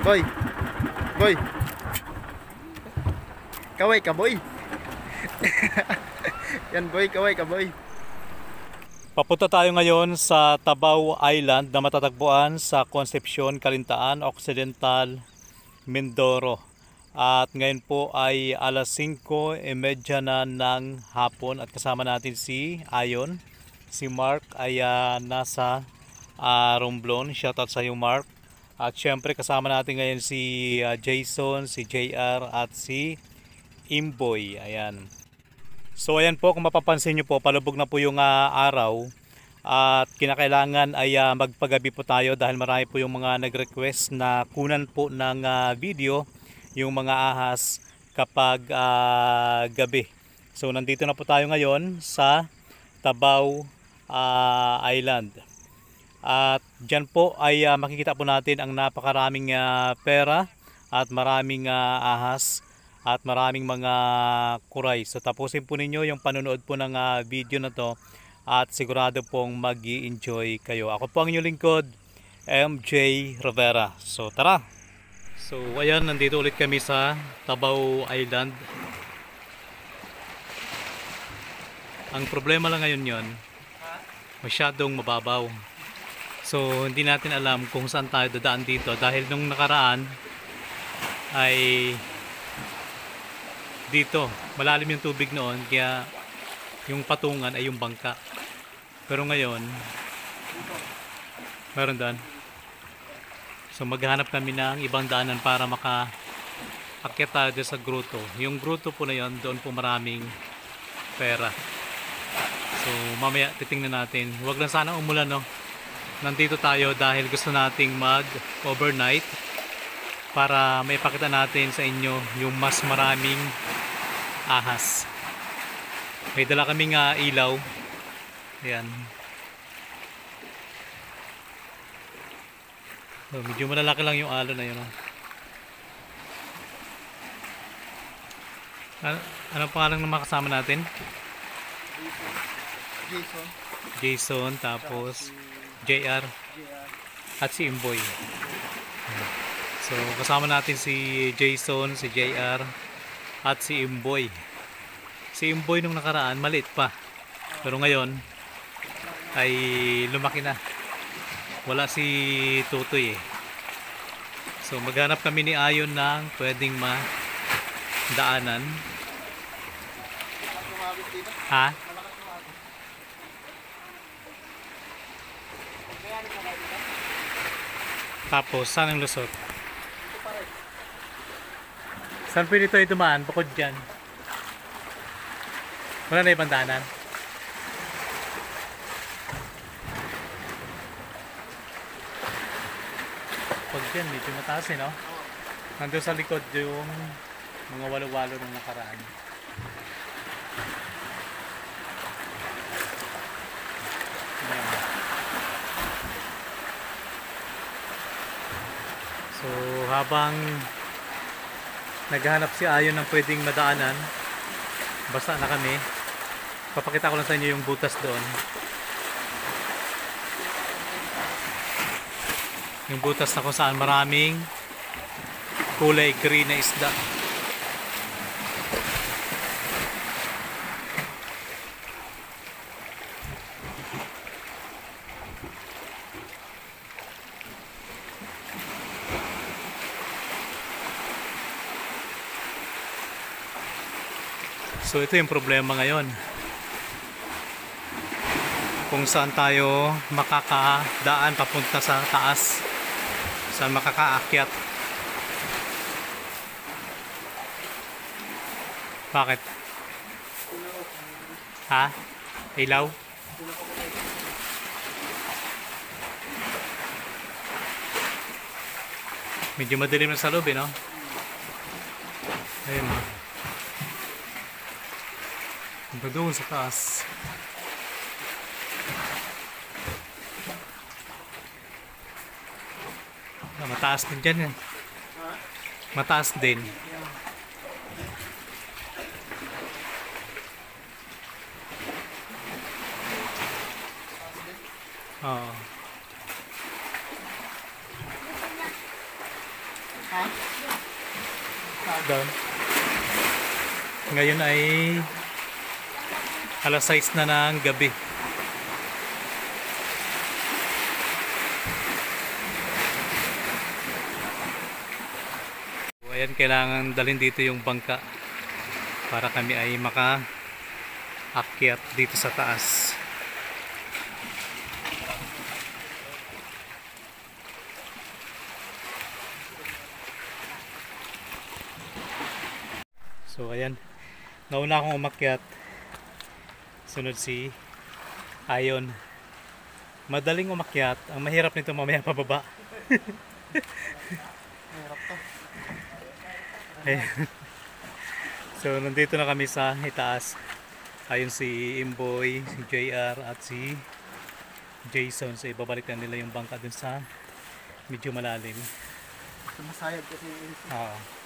Boy, boy. Kaway ka, boy. Yan, boy, kaway ka, boy. Papunta tayo ngayon sa Tabaw Island na matatagpuan sa Concepcion, Calintaan, Occidental, Mindoro. At ngayon po ay alas 5:30 na ng hapon at kasama natin si Ayon. Si Mark ay nasa Romblon. Shoutout sa iyo, Mark. At syempre kasama natin ngayon si Jason, si JR at si Imboy. Ayan. So ayan po, kung mapapansin nyo po, palubog na po yung araw. At kinakailangan ay magpagabi po tayo dahil marami po yung mga nag-request na kunan po ng video yung mga ahas kapag gabi. So nandito na po tayo ngayon sa Tabaw Island. At dyan po ay makikita po natin ang napakaraming pera at maraming ahas at maraming mga kuray. So tapusin po ninyo yung panonood po ng video na to at sigurado pong mag-i-enjoy kayo. Ako po ang inyong lingkod, MJ Rivera. So tara! So ayan, nandito ulit kami sa Tabaw Island. Ang problema lang ngayon yon, masyadong mababaw. So hindi natin alam kung saan tayo dadaan dito dahil nung nakaraan ay dito malalim yung tubig noon, kaya yung patungan ay yung bangka. Pero ngayon meron doon. So maghanap kami ng ibang daanan para makaakyat tayo sa gruto. Yung gruto po na yon, doon po maraming pera. So mamaya titingnan natin. Huwag lang sana umulan, no. Nandito tayo dahil gusto nating mag-overnight para may pakita natin sa inyo yung mas maraming ahas. May dala kaming ilaw. Ayan. So, medyo malalaki lang yung alon na yun. Anong pangalan ng mga kasama natin? Jason, tapos JR at si Imboy. So kasama natin si Jason, si JR at si Imboy. Si Imboy nung nakaraan maliit pa, pero ngayon ay lumaki na. Wala si Tutoy eh. So maghanap kami ni Ayon ng pwedeng madaanan. Ha? Tapos, saan ang lusot? Saan pwede ito dumaan? Bukod dyan. Wala na ibang daanan. Pag dyan, medyo mataas eh, no? Nandun sa likod yung mga walo-walo ng nakaraan. So habang naghahanap si Ayon ng pwedeng madaanan, basta na kami, papakita ko lang sa inyo yung butas doon. Yung butas na kung saan maraming kulay green na isda. So ito yung problema ngayon, kung saan tayo makakadaan papunta sa taas, saan makakaakyat. Bakit? Ha? Ilaw? Medyo madilim na sa loob eh, no? Ayun, doon sa taas. Mataas din dyan eh. Mataas din. Oo. Ha? Down. Ngayon ay alas 6 na ng gabi. So, ayan, kailangan dalhin dito yung bangka para kami ay maka-akyat dito sa taas. So ayan, nauna akong umakyat, sunod si Ayon. Madaling umakyat, ang mahirap nito mamaya pababa. Mahirap to. Ayan. So nandito na kami sa itaas. Ayun si Imboy, si JR at si Jason. So ibabalik na nila yung bangka dun sa medyo malalim. Sumasayad kasi. Oo.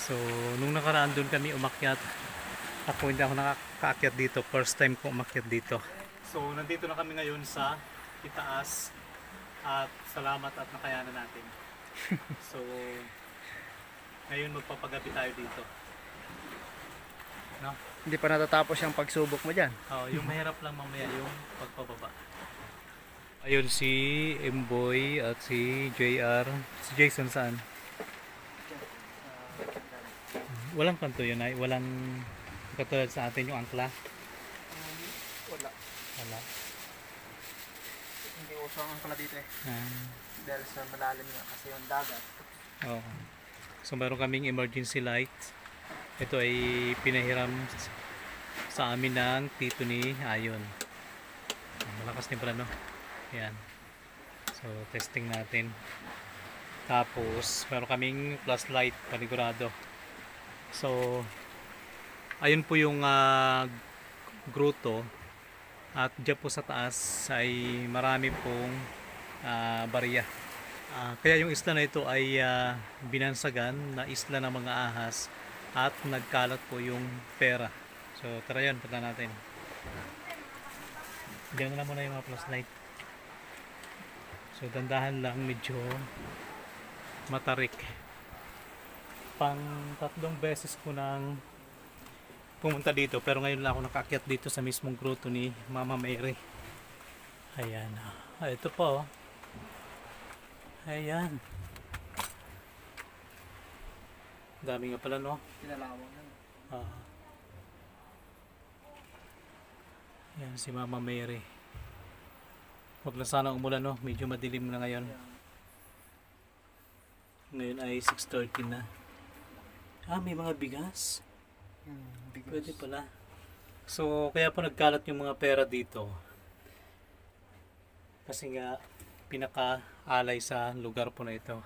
So, nung nakaraan doon kami umakyat, ako hindi ako nakakaakyat dito. First time ko umakyat dito. So, nandito na kami ngayon sa itaas at salamat at nakayanan natin. So, ngayon magpapagabi tayo dito. No? Hindi pa natatapos yung pagsubok mo dyan. Oh, yung mahirap lang mamaya yung pagpababa. Ayun si Emboy at si JR. Si Jason saan? Walang kanto yun ay, walang katulad sa atin yung angkla. Wala. Wala. Hindi uso ang angkla dito eh. Ah, Dahil sa malalim nga kasi yung dagat. oo. So meron kaming emergency light. Ito ay pinahiram sa amin ng tito ni Ayon. Malakas din pala, no? Ayan. So testing natin. Tapos meron kaming flashlight panigurado. So ayun po yung grotto at dyan po sa taas ay marami pong barya. Kaya yung isla na ito ay binansagan na isla ng mga ahas at nagkalat po yung pera. So tara yun, punta natin. Diyan na lang muna yung mga flashlight. So dandahan lang, medyo matarik. Pang 3 beses ko nang pumunta dito, pero ngayon lang ako nakaakyat dito sa mismong grotto ni Mama Mary. Ayan. Ito po. Ayan. Dami nga pala, no? Pinalawang yan. Ayan si Mama Mary. Huwag na sana umulan, no? Medyo madilim na ngayon. Ngayon ay 6:30 na. May mga bigas. Bigas. Pwede pala. So, kaya po nagkalat yung mga pera dito. Kasi nga, pinaka-alay sa lugar po na ito.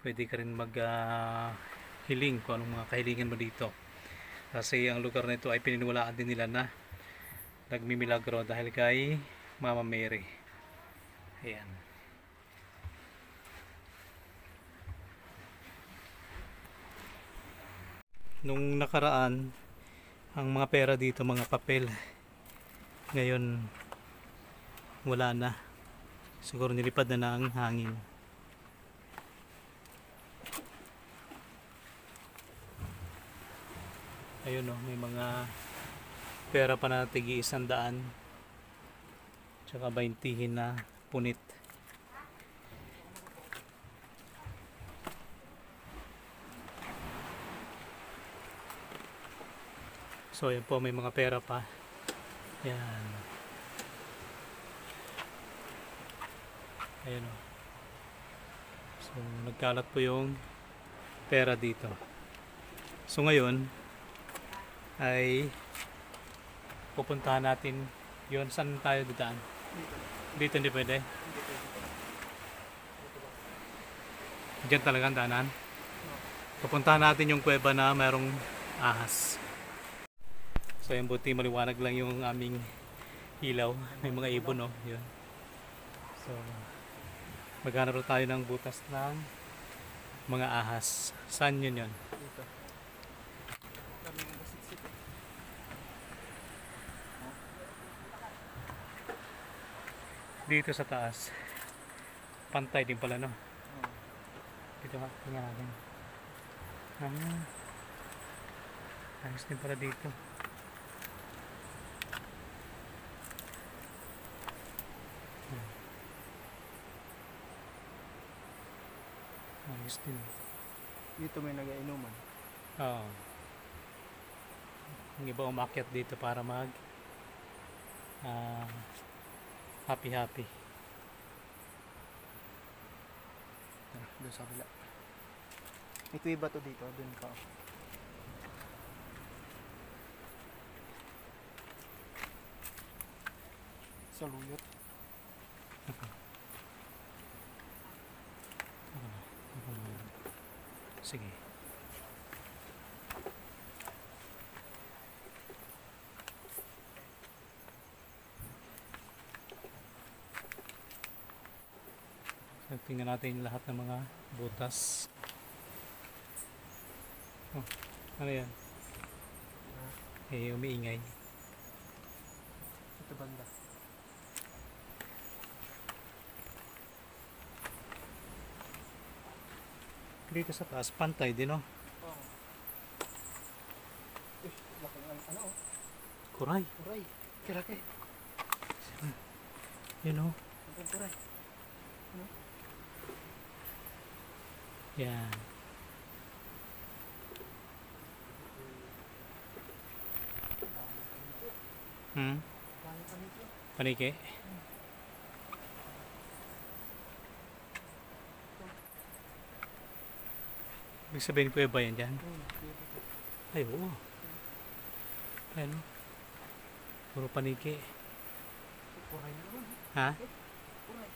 Pwede ka rin mag-hiling kung anong mga kahilingan mo dito. Kasi ang lugar na ito ay pininiwalaan din nila na nagmimilagro dahil kay Mama Mary. Ayan. Nung nakaraan, ang mga pera dito, mga papel, ngayon wala na. Siguro nilipad na ng hangin. Ayun, may mga pera pa na tigi 100 tsaka 20 na punit. So ayan po, may mga pera pa. Yan. Ayan o. So nagkalat po yung pera dito. So ngayon ay pupuntahan natin yun. Saan tayo dadaan? Dito hindi pwede? Diyan talaga ang daanan? Pupuntahan natin yung kuweba na mayroong ahas. So yung buti maliwanag lang yung aming ilaw. May mga ibon, no? Yun. So maghanap tayo ng butas ng mga ahas. Saan yun yun? Dito. dito sa taas. Pantay din pala, no? Oo. Dito nga, tingnan natin. Ayos din pala dito. Ayos din. Dito may nag-inuman. Oo. Yung iba umakyat dito para mag happy. Tara, doon sa kabila. May kuiba to dito, doon ka. Saluyot. Sige. So, tingnan natin lahat ng mga butas. Oh, ano yan? Eh, umiingay. Ito banda. Dito sa taas, pantay din, oh. Oo. Laki ng ano oh. Kuray. Kuray. Kilaki. Yun, oh. Ang kuray. Yan. Dami pa nito. Paniki. Ibig sabihin ko ba yan dyan? Ay, oo. Ayan, oh. Puro paniki. Kuray na naman. Ha? Kuray.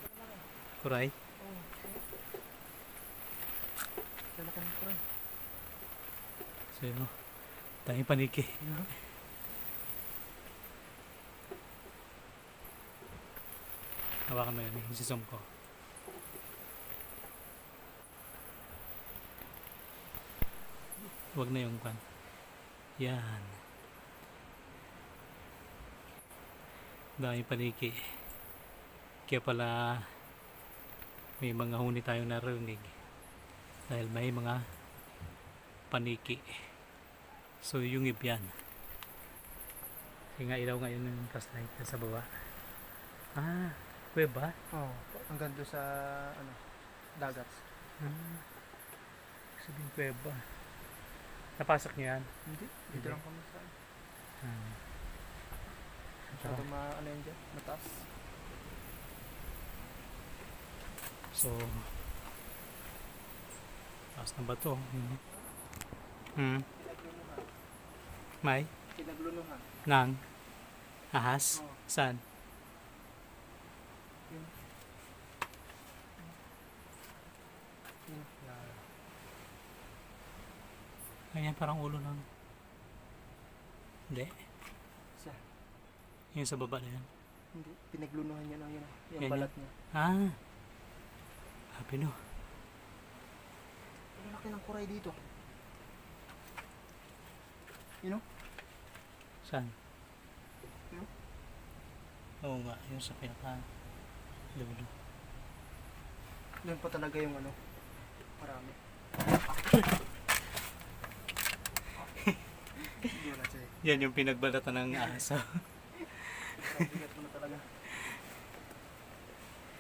Kuray? Oo. Lalaki ng kuray. So, yun, oh. Daming paniki. Hawakan mo yun, isi-zoom ko. Huwag na yung kan. Yan. Daming paniki. Kaya pala may mga huni tayong narinig. Dahil may mga paniki. So yung ibyan. Kaya nga ilaw ngayon yung flashlight sa baba. Ah, kuweba? Oo. Hanggang doon sa ano, dagat. Sabihin kuweba. Napasok niyo yan? Hindi. Dito lang kami sa Tara. ano yan dyan? Mataas. So, taas na ba ito? May? Pinagluluhan. Nang? Ahas? Oo. Saan? Yun. Ayan, parang ulo lang. Hindi. Isa. Yung sa baba na yan. Hindi. Pinaglunuhan niya lang yun. Yung Yan balat yan. niya. Ah. Happy no. Ang laki ng kuray dito. You know? Saan? Yun. Oo nga, yung sa pinaka dulo. Doon pa talaga yung ano. Marami. Hindi wala siya eh. Yan yung pinagbalatan ng aso. Ang bigat mo na talaga.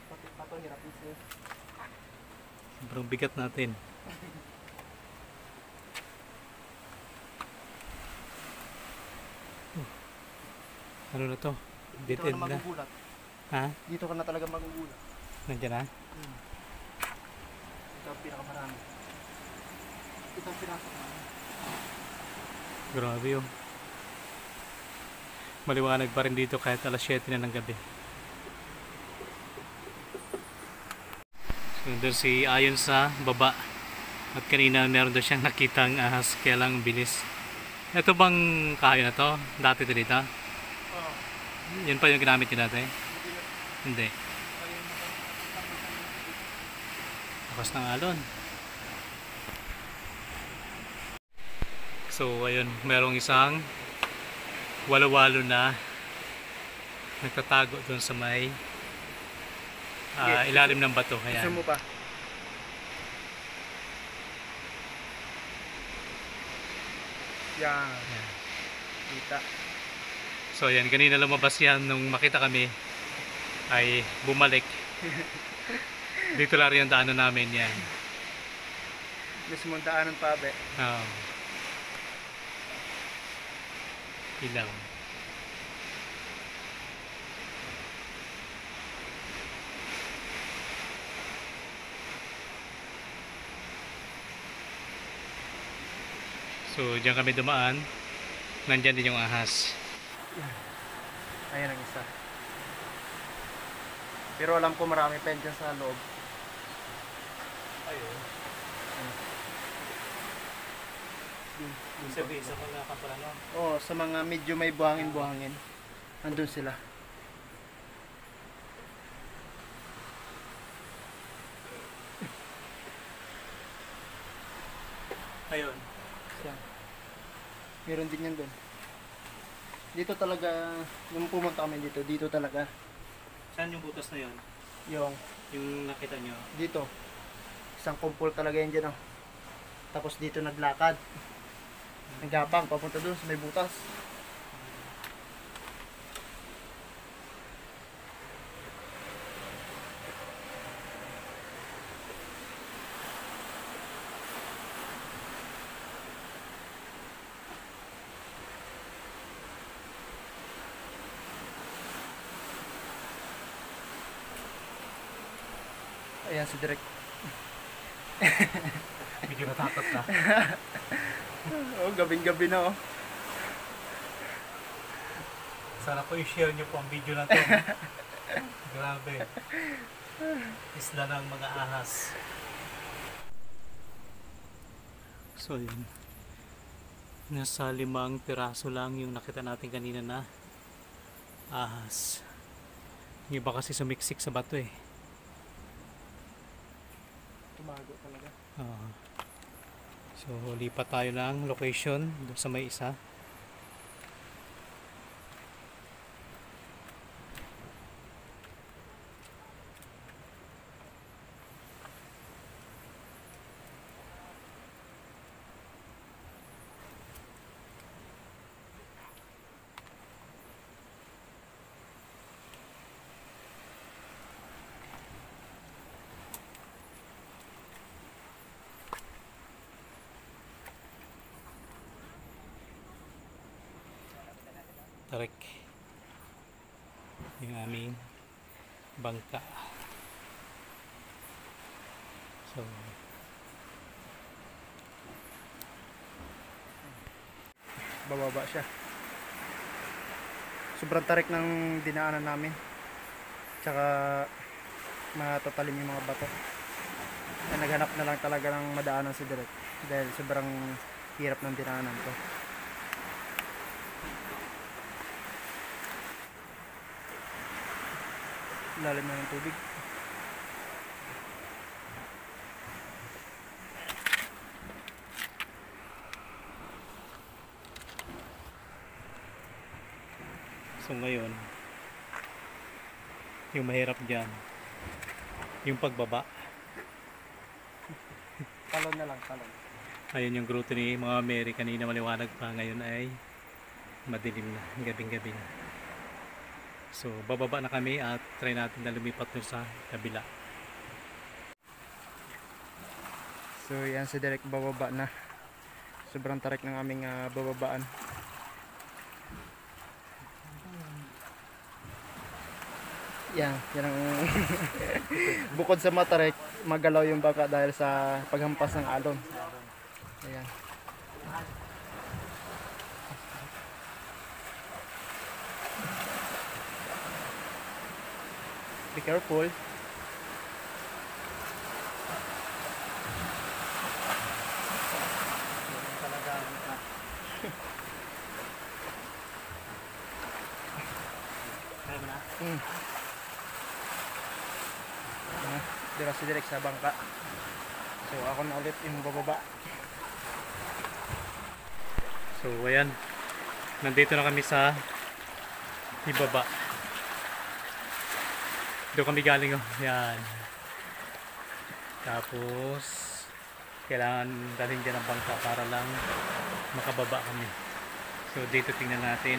Pati pato hirapin siya. Sobrang bigat natin. Ano na to? Dead Dito ka end na na. magugulat. Ha? Dito ka na talaga magugulat. Nandiyan na? Ito ang pinakamarami. Ito ang pinasok namin. Grabe yung maliwanag pa rin dito kahit alas 7 na ng gabi. So doon si Ayon sa baba. At kanina meron doon siyang nakitang ahas kaya lang bilis. Ito bang kahoy na to? Dati ito dito? Oo. Yun pa yung ginamit nyo dati? Hindi. Lakas ng alon. So ayun, merong isang walo-walo na nagtatago doon sa may ilalim ng bato. Gusto Ayan. mo pa? Yan. Ayan. Kita. So yan, kanina lumabas yan nung makita kami ay bumalik. Dito lang rin ang daanan namin yan. Gusto mong daanan pa, be? Oo. Ilaw. So diyan kami dumaan. Nandyan din yung ahas. Ayan ang isa. Pero alam ko marami pa yan dyan sa loob. Ayun. Sabi sa mga kapalanon. Oo, sa mga medyo may buhangin-buhangin. Andun sila. Ayun. Yan. Meron din yan doon. Dito talaga, nung pumunta kami dito talaga. Saan yung butas na yun? Yung nakita nyo? dito. Isang kumpol talaga yan dyan, oh. Tapos dito naglakad. Naggapang, papunta doon sa may butas. Ayan si Direk. Medyo natakot na. Oh, gabing-gabi na, oh. Sana po i-share nyo po ang video na to. Grabe. Isla ng mga ahas. So yun. Nasa 5 piraso lang yung nakita natin kanina na ahas. Yung iba kasi sumiksik sa bato eh. Tumago talaga. So lipat tayo ng location doon sa may isa. Tarik yung aming bangka. So Bababa siya. Sobrang tarik ng dinaanan namin. Tsaka matatalim yung mga bato. Kaya naghanap na lang talaga ng madaanan si Direk. Dahil sobrang hirap ng dinaanan ko. Lalim na ng tubig. So ngayon, yung mahirap dyan, yung pagbaba. Talon na lang, talon. Ayun yung grotto ni mga Mary, kanina maliwanag pa, ngayon ay madilim na, gabing-gabi na. So bababa na kami at try natin na lumipat dun sa kabila. So yan si Direk, bababa na. Sobrang tarik ng aming bababaan. Yan ang bukod sa matarik, magalaw yung baka dahil sa paghampas ng alon. Ayan. Be careful. Dira si Direk sa bangka. So ako na ulit yung bababa. So ayan, nandito na kami sa ibaba. Doon kami galing, oh. Yan. Tapos, kailangan dalhin dyan ang bangka para lang makababa kami. So, dito tingnan natin.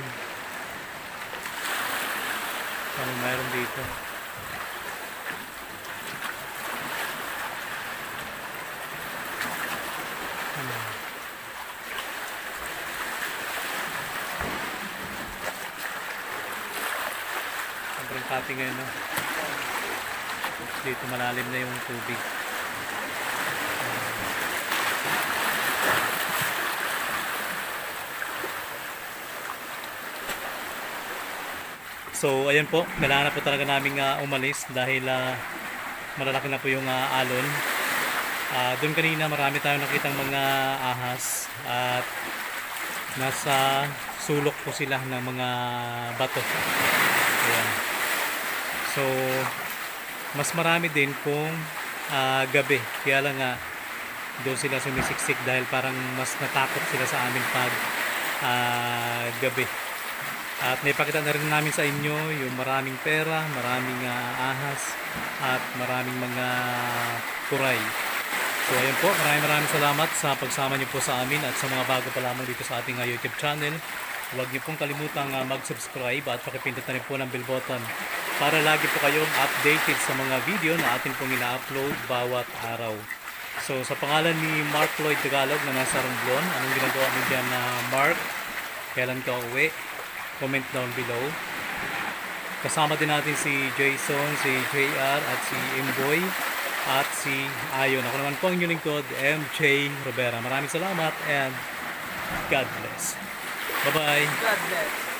Ano mayroon dito? Ano? Sobrang kati ngayon, no? Dito malalim na yung tubig. So, ayan po. Kailangan na po talaga namin umalis dahil malalaki na po yung alon. Doon kanina marami tayong nakitang mga ahas at nasa sulok po sila ng mga bato. Ayan. So, mas marami din kung gabi. Kaya lang doon sila sumisiksik dahil parang mas natakot sila sa amin pag gabi. At naipakita na rin namin sa inyo yung maraming pera, maraming ahas at maraming mga kuray. So ayun po, maraming salamat sa pagsama niyo po sa amin at sa mga bago pa lamang dito sa ating YouTube channel. Huwag niyo pong kalimutang mag-subscribe at pakipindot na rin po ng bell button para lagi po kayong updated sa mga video na atin pong ina-upload bawat araw. So sa pangalan ni Mark Lloyd Tagalog na nasa Romblon, anong ginagawa mo dyan na Mark? Kailan ka uwi? Comment down below. Kasama din natin si Jason, si JR at si Imboy at si Ayon. Ako naman po ang inyong lingkod, MJ Robera. Maraming salamat and God bless. Bye-bye. God bless.